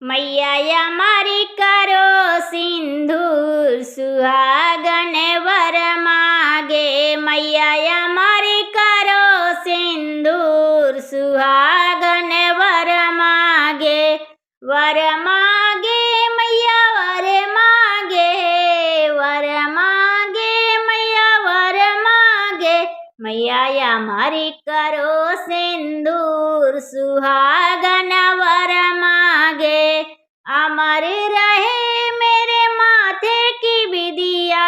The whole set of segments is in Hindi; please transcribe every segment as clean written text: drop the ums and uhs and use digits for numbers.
मैया मारी करो सिंदूर सुहागन वर मागे। मैया मारी करो सिंदूर सुहागन वर मागे। वर मागे मैया वर मागे, वर मागे मैया वर मागे। मैया मारी करो सिंदूर सुहागन वर मागे। अमर रहे मेरे माथे की बिदिया,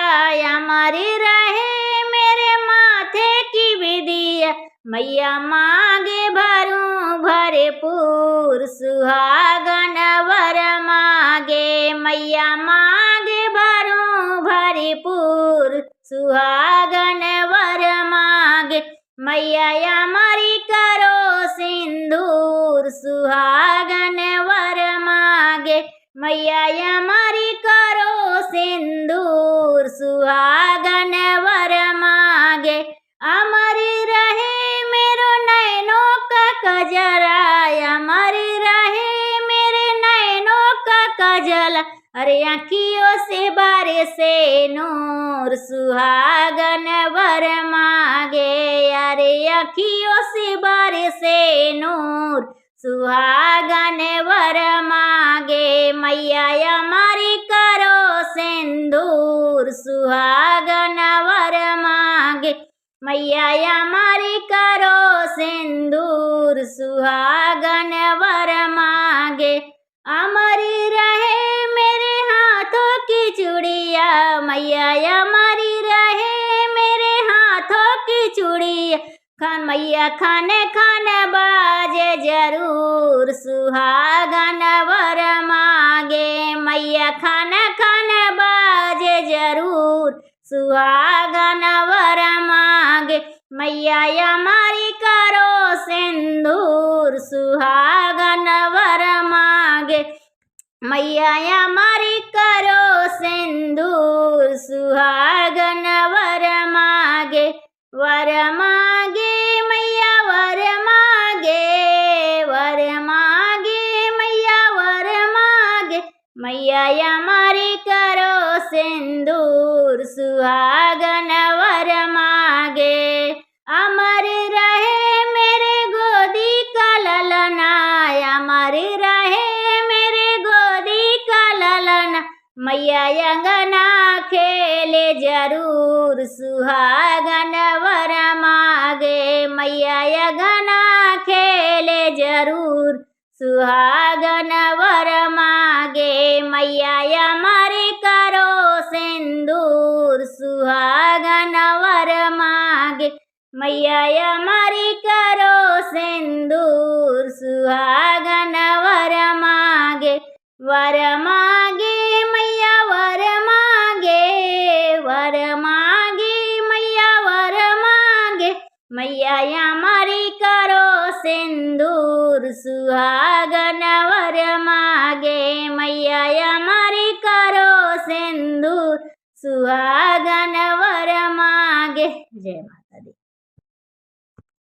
अमर रहे मेरे माथे की बिदिया। मैया मांगे भरूं भरपूर सुहागन वर मागे। मैया मांगे भरूं भरपूर सुहागन वर मागे। मैया मारी करो सिंदूर सुहागन वर मागे। मैया मारी करो सिंदूर सुहागन वर मागे। अमर रहे मेरो नैनों का कजरा, अमर रहे मेरे नैनों का कजला। अरे आँखियों से बरसे नूर सुहागन वर मागे। अरे आँखियों से बरसे नूर सुहागन वर मागे। मैया मारी करो सिंदूर सुहागन वर मागे। मैया मारी करो सिंदूर सुहागन वर मागे। अमर रहे मेरे हाथों की चूड़िया, मैया मारी रहे मेरे हाथों की चूड़िया। मैया खाने खाने बाजे जरूर सुहागन वर मागे। मैया खाने खाने बाजे जरूर सुहागन वर मागे। मैया मारी करो सिंदूर सुहागन वर मागे। मैया मारी करो सिंदूर सुहागन वर मागे। वर मागे मैया वर मागे, वर मागे मैया वर मागे। मैया मारी करो सिंदूर सुहागन वर मागे। अमर रहे मेरे गोदी का ललना, अमर रहे मेरे गोदी का ललना। मैया अंगना खेले जरूर सुहागन वर मागे। मैया अंगना खेले जरूर सुहागन वर मागे। मैया मारी करो सिंदूर सुहागन वर मागे। मैया मारी करो सिंदूर सुहागन वर मागे। वर मागे मैया वर मागे, वर मागे मैया वर मागे। मैया मारी करो सिंदूर सुहागन वर मागे। मैया मारी करो सिंदूर सुहागन वर मागे। जय माता।